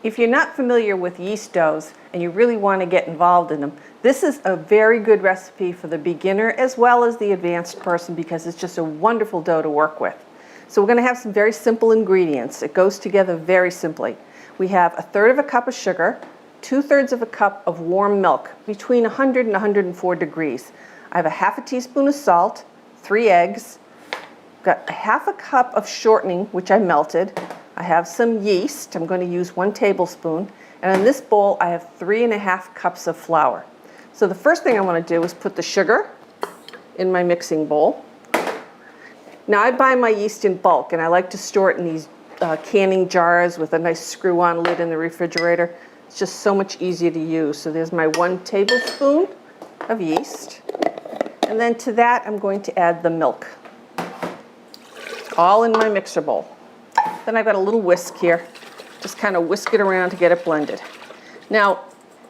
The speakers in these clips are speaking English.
If you're not familiar with yeast doughs and you really want to get involved in them, this is a very good recipe for the beginner as well as the advanced person because it's just a wonderful dough to work with. So we're going to have some very simple ingredients. It goes together very simply. We have 1/3 cup of sugar, 2/3 cup of warm milk between 100 and 104 degrees. I have 1/2 teaspoon of salt, 3 eggs, got 1/2 cup of shortening, which I melted. I have some yeast. I'm going to use 1 tablespoon. And in this bowl, I have 3½ cups of flour. So the first thing I want to do is put the sugar in my mixing bowl. Now I buy my yeast in bulk, and I like to store it in these canning jars with a nice screw-on lid in the refrigerator. It's just so much easier to use. So there's my 1 tablespoon of yeast. And then to that, I'm going to add the milk. All in my mixer bowl. Then I've got a little whisk here. Just kind of whisk it around to get it blended. Now,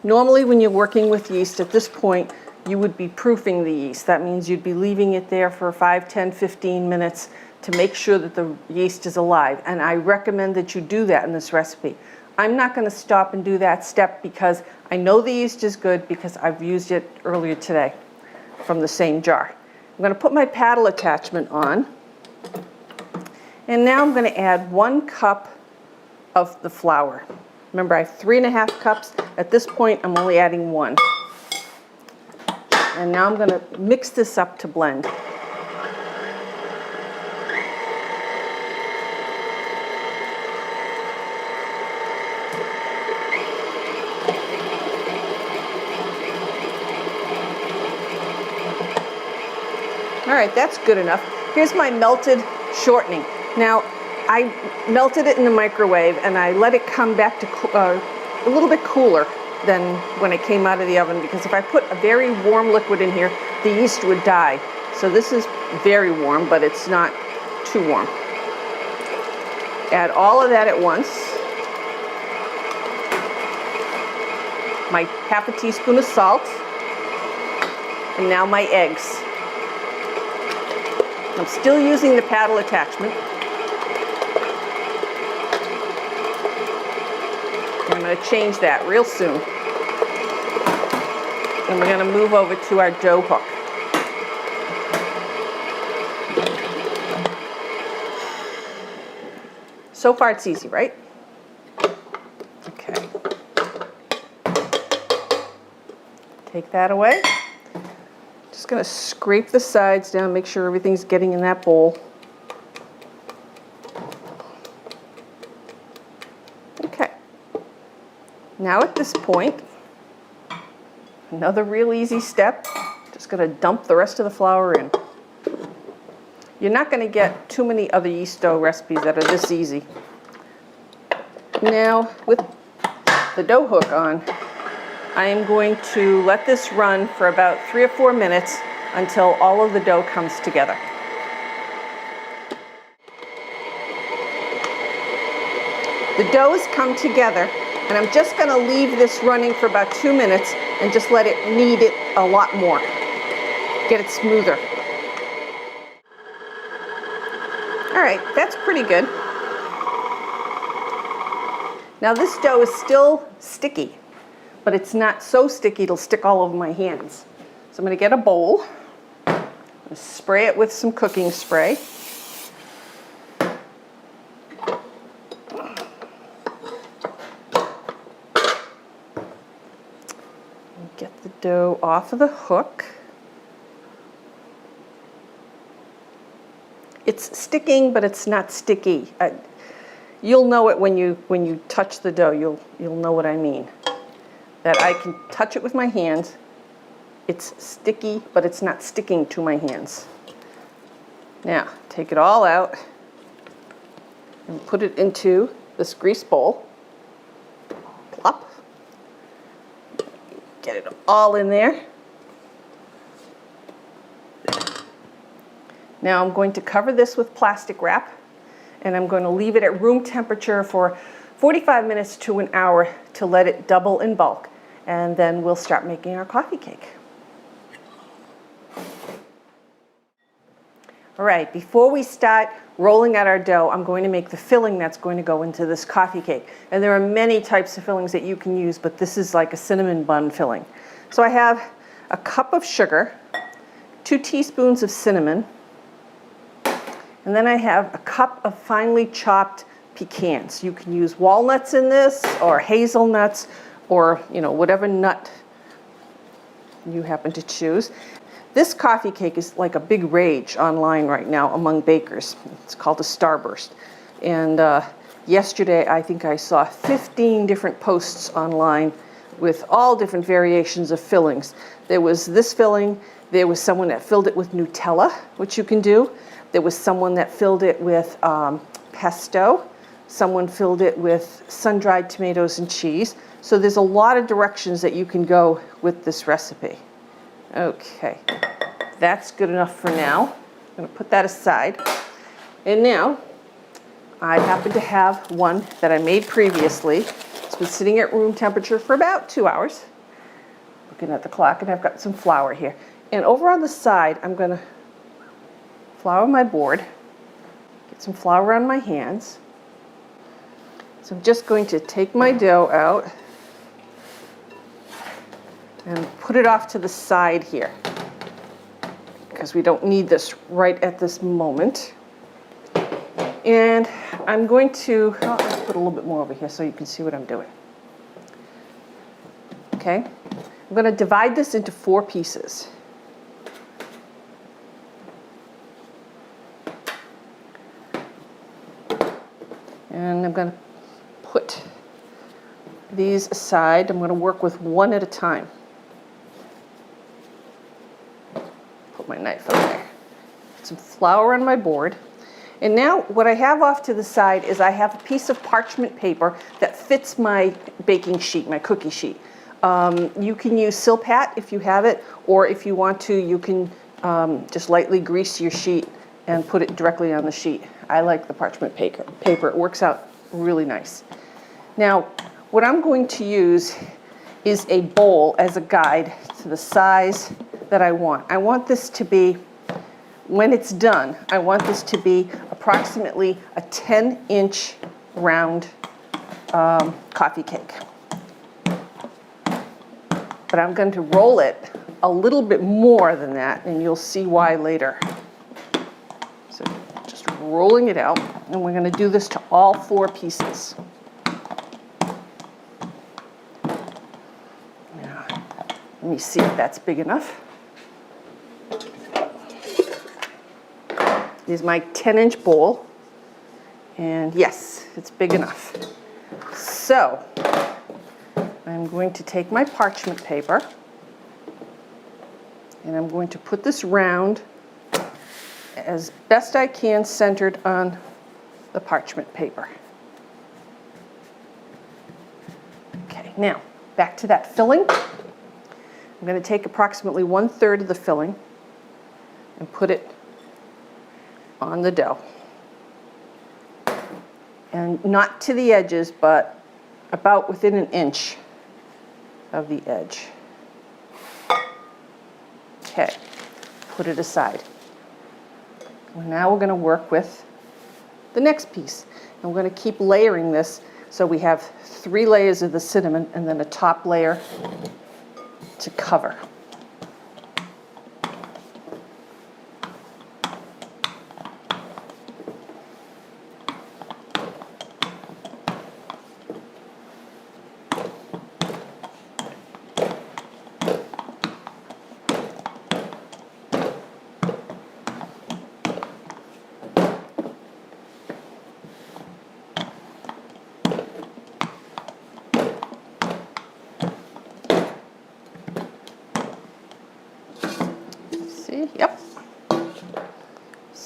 normally when you're working with yeast at this point, you would be proofing the yeast. That means you'd be leaving it there for 5, 10, 15 minutes to make sure that the yeast is alive. And I recommend that you do that in this recipe. I'm not going to stop and do that step because I know the yeast is good because I've used it earlier today from the same jar. I'm going to put my paddle attachment on. And now I'm going to add 1 cup of the flour. Remember, I have 3½ cups. At this point, I'm only adding 1. And now I'm going to mix this up to blend. All right, that's good enough. Here's my melted shortening. Now, I melted it in the microwave and I let it come back to a little bit cooler than when it came out of the oven because if I put a very warm liquid in here, the yeast would die. So this is very warm, but it's not too warm. Add all of that at once. My 1/2 teaspoon of salt. And now my eggs. I'm still using the paddle attachment. I'm going to change that real soon. And we're going to move over to our dough hook. So far it's easy, right? Okay. Take that away. Just going to scrape the sides down, make sure everything's getting in that bowl. Okay. Now at this point, another real easy step, just going to dump the rest of the flour in. You're not going to get too many other yeast dough recipes that are this easy. Now with the dough hook on, I am going to let this run for about 3 or 4 minutes until all of the dough comes together. The dough has come together, and I'm just going to leave this running for about 2 minutes and just let it knead it a lot more. Get it smoother. All right, that's pretty good. Now this dough is still sticky, but it's not so sticky it'll stick all over my hands. So I'm going to get a bowl, spray it with some cooking spray. Get the dough off of the hook. It's sticking, but it's not sticky. You'll know it when you touch the dough. You'll know what I mean. That I can touch it with my hands. It's sticky, but it's not sticking to my hands. Now, take it all out and put it into this grease bowl. Plop. Get it all in there. Now I'm going to cover this with plastic wrap, and I'm going to leave it at room temperature for 45 minutes to an hour to let it double in bulk. And then we'll start making our coffee cake. All right, before we start rolling out our dough, I'm going to make the filling that's going to go into this coffee cake. And there are many types of fillings that you can use, but this is like a cinnamon bun filling. So I have a cup of sugar, 2 teaspoons of cinnamon, and then I have a cup of finely chopped pecans. You can use walnuts in this, or hazelnuts, or whatever nut you happen to choose. This coffee cake is like a big rage online right now among bakers. It's called a Starburst. And yesterday I think I saw 15 different posts online with all different variations of fillings. There was this filling, there was someone that filled it with Nutella, which you can do. There was someone that filled it with pesto. Someone filled it with sun-dried tomatoes and cheese. So there's a lot of directions that you can go with this recipe. Okay, that's good enough for now. I'm going to put that aside. And now, I happen to have one that I made previously. It's been sitting at room temperature for about 2 hours. Looking at the clock, and I've got some flour here. And over on the side, I'm going to flour my board, get some flour on my hands. So I'm just going to take my dough out and put it off to the side here, because we don't need this right at this moment. And I'm going to, let's put a little bit more over here so you can see what I'm doing. Okay, I'm going to divide this into 4 pieces. And I'm going to put these aside. I'm going to work with one at a time. Put my knife over there. Put some flour on my board. And now what I have off to the side is I have a piece of parchment paper that fits my baking sheet, my cookie sheet. You can use Silpat if you have it, or if you want to, you can just lightly grease your sheet and put it directly on the sheet. I like the parchment paper. It works out really nice. Now, what I'm going to use is a bowl as a guide to the size that I want. I want this to be, when it's done, I want this to be approximately a 10-inch round coffee cake. But I'm going to roll it a little bit more than that, and you'll see why later. So just rolling it out, and we're going to do this to all 4 pieces. Now, let me see if that's big enough. This is my 10-inch bowl, and yes, it's big enough. So I'm going to take my parchment paper, and I'm going to put this round as best I can centered on the parchment paper. Okay, now back to that filling. I'm going to take approximately 1/3 of the filling and put it on the dough. And not to the edges, but about within an inch of the edge. Okay, put it aside. Well, now we're going to work with the next piece. And we're going to keep layering this so we have 3 layers of the cinnamon and then a top layer to cover. Yep.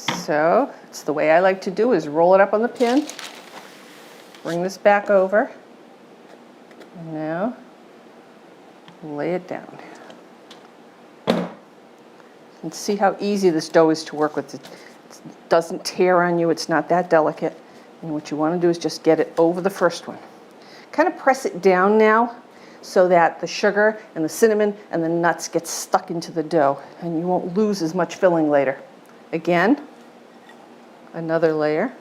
So it's the way I like to do is roll it up on the pin, bring this back over, and now lay it down. And see how easy this dough is to work with. It doesn't tear on you, it's not that delicate. And what you want to do is just get it over the first one. Kind of press it down now, so that the sugar and the cinnamon and the nuts get stuck into the dough and you won't lose as much filling later. Again, Another layer.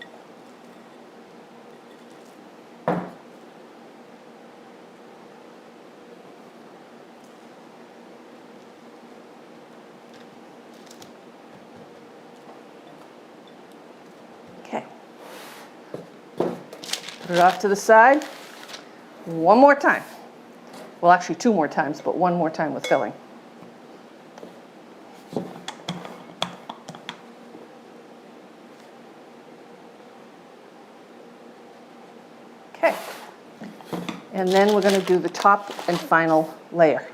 Okay. Put it off to the side. One more time. Well, actually 2 more times, but 1 more time with filling. Okay. And then we're going to do the top and final layer.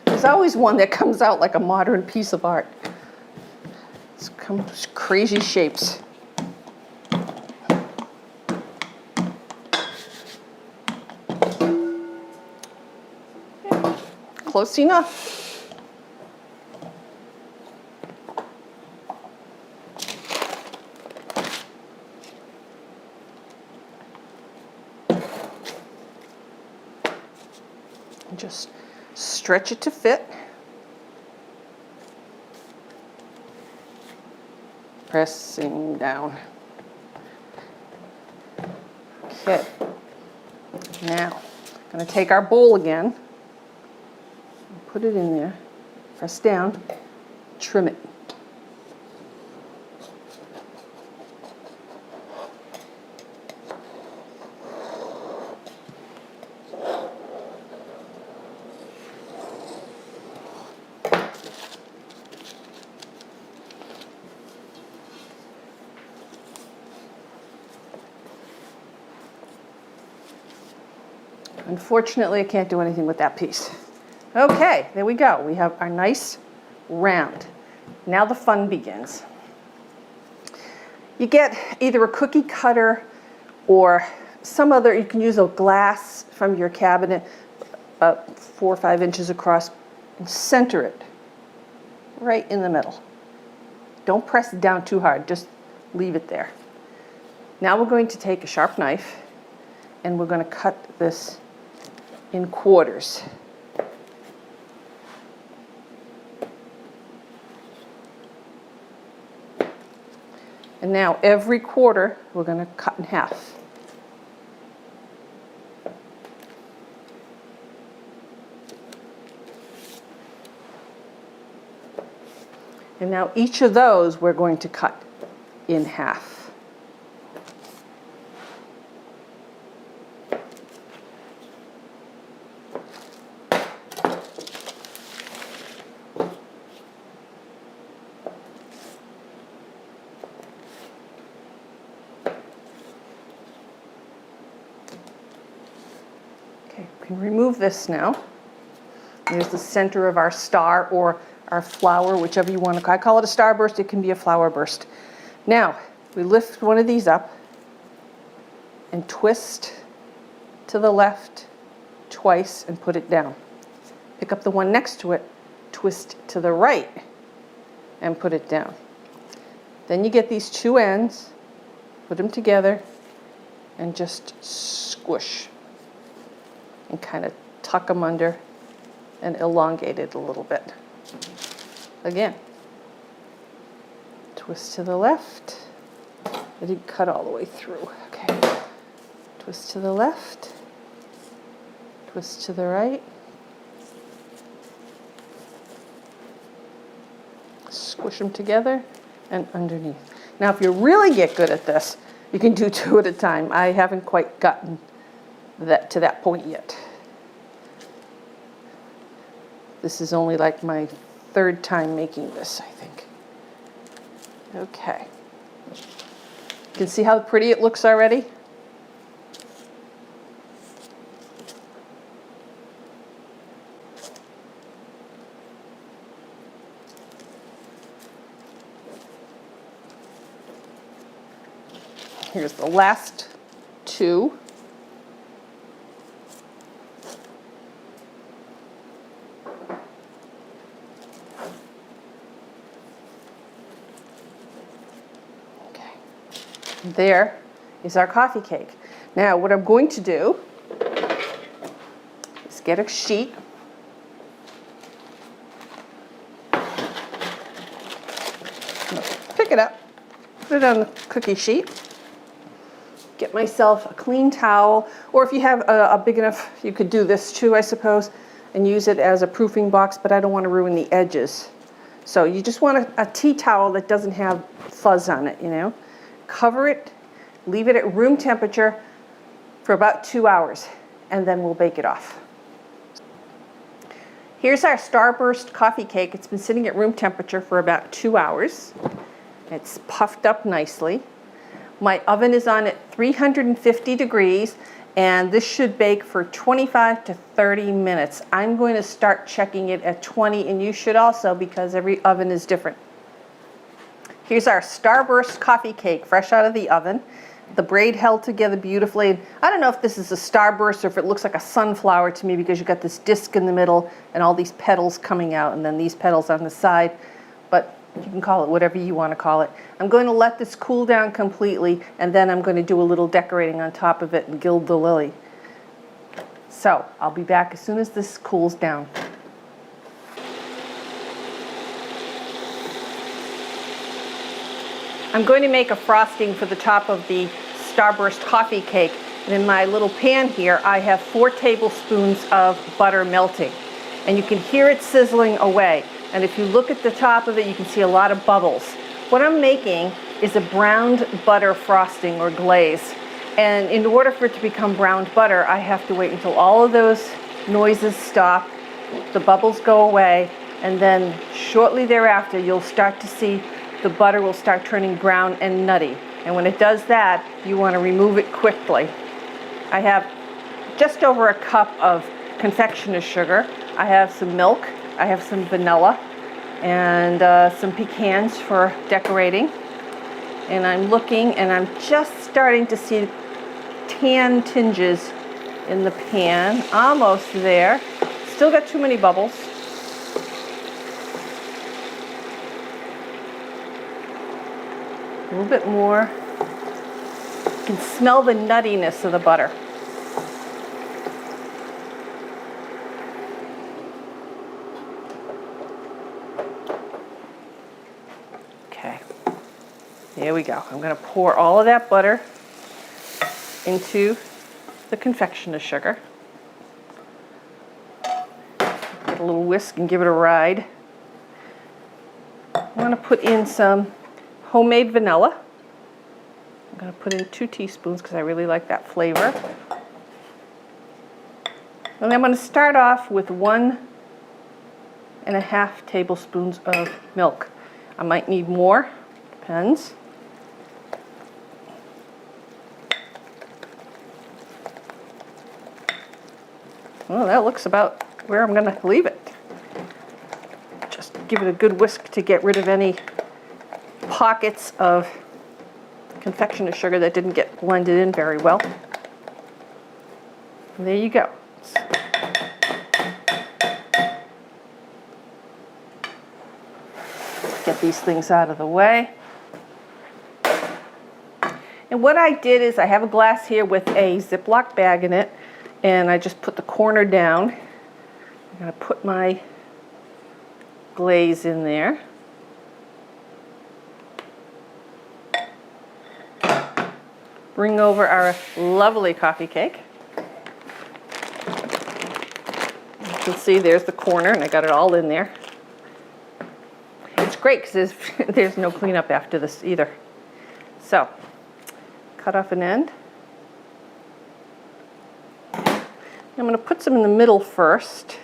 There's always one that comes out like a modern piece of art. It's crazy shapes. Close enough. And just stretch it to fit. Pressing down. Okay. Now, I'm going to take our bowl again, put it in there, press down, trim it. Unfortunately, I can't do anything with that piece. Okay, there we go. We have our nice round. Now the fun begins. You get either a cookie cutter or some other, you can use a glass from your cabinet, about 4 or 5 inches across, and center it right in the middle. Don't press it down too hard, just leave it there. Now we're going to take a sharp knife and we're going to cut this in quarters. And now every quarter we're going to cut in half. And now each of those we're going to cut in half. Okay, we can remove this now. There's the center of our star or our flower, whichever you want to. I call it a starburst. It can be a flower burst. Now, we lift one of these up and twist to the left twice and put it down. Pick up the one next to it, twist to the right and put it down. Then you get these 2 ends, put them together and just squish and kind of tuck them under and elongate it a little bit. Again, twist to the left. I didn't cut all the way through. Okay. Twist to the left, twist to the right, squish them together and underneath. Now, if you really get good at this, you can do 2 at a time. I haven't quite gotten to that point yet. This is only like my 3rd time making this, I think. Okay. You can see how pretty it looks already? Here's the last 2. There is our coffee cake. Now what I'm going to do is get a sheet. Pick it up, put it on the cookie sheet. Get myself a clean towel, or if you have a big enough, you could do this too, I suppose, and use it as a proofing box, but I don't want to ruin the edges. So you just want a tea towel that doesn't have fuzz on it, you know. Cover it, leave it at room temperature for about 2 hours, and then we'll bake it off. Here's our Starburst coffee cake. It's been sitting at room temperature for about 2 hours. It's puffed up nicely. My oven is on at 350 degrees, and this should bake for 25 to 30 minutes. I'm going to start checking it at 20, and you should also, because every oven is different. Here's our Starburst coffee cake, fresh out of the oven. The braid held together beautifully. I don't know if this is a Starburst or if it looks like a sunflower to me, because you've got this disc in the middle and all these petals coming out, and then these petals on the side. But you can call it whatever you want to call it. I'm going to let this cool down completely, and then I'm going to do a little decorating on top of it and gild the lily. So I'll be back as soon as this cools down. I'm going to make a frosting for the top of the Starburst coffee cake. And in my little pan here, I have 4 tablespoons of butter melting. And you can hear it sizzling away. And if you look at the top of it, you can see a lot of bubbles. What I'm making is a browned butter frosting or glaze. And in order for it to become browned butter, I have to wait until all of those noises stop, the bubbles go away, and then shortly thereafter, you'll start to see the butter will start turning brown and nutty. And when it does that, you want to remove it quickly. I have just over a cup of confectioner's sugar. I have some milk. I have some vanilla and some pecans for decorating. And I'm looking, and I'm just starting to see tan tinges in the pan. Almost there. Still got too many bubbles. A little bit more. You can smell the nuttiness of the butter. Okay, here we go. I'm going to pour all of that butter into the confectioner's sugar. Get a little whisk and give it a ride. I'm going to put in some homemade vanilla. I'm going to put in 2 teaspoons because I really like that flavor. And I'm going to start off with 1.5 tablespoons of milk. I might need more, depends. Well, that looks about where I'm going to leave it. Just give it a good whisk to get rid of any pockets of confectioner's sugar that didn't get blended in very well. And there you go. Get these things out of the way. And what I did is I have a glass here with a Ziploc bag in it, and I just put the corner down. I'm going to put my glaze in there. Bring over our lovely coffee cake. You can see there's the corner, and I got it all in there. It's great because there's no cleanup after this either. So, cut off an end. I'm going to put some in the middle first.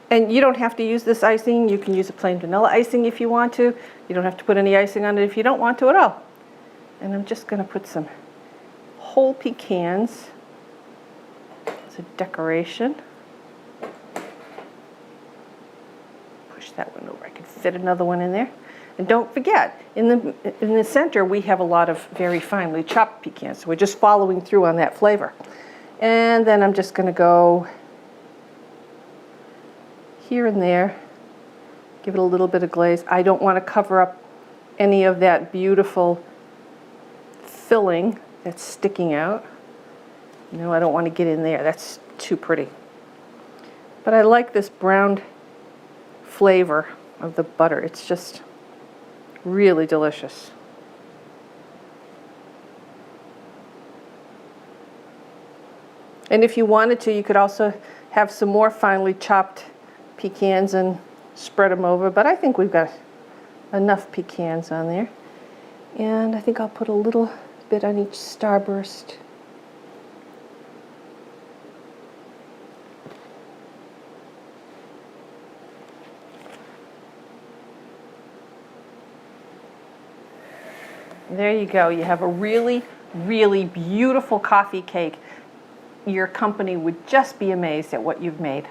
And you don't have to use this icing. You can use a plain vanilla icing if you want to. You don't have to put any icing on it if you don't want to at all. And I'm just going to put some whole pecans as a decoration. Push that one over. I can fit another one in there. And don't forget, in the center we have a lot of very finely chopped pecans. So we're just following through on that flavor. And then I'm just going to go here and there. Give it a little bit of glaze. I don't want to cover up any of that beautiful filling that's sticking out. No, I don't want to get in there. That's too pretty. But I like this browned flavor of the butter. It's just really delicious. And if you wanted to, you could also have some more finely chopped pecans and spread them over, but I think we've got enough pecans on there. And I think I'll put a little bit on each Starburst. There you go. You have a really, really beautiful coffee cake. Your company would just be amazed at what you've made.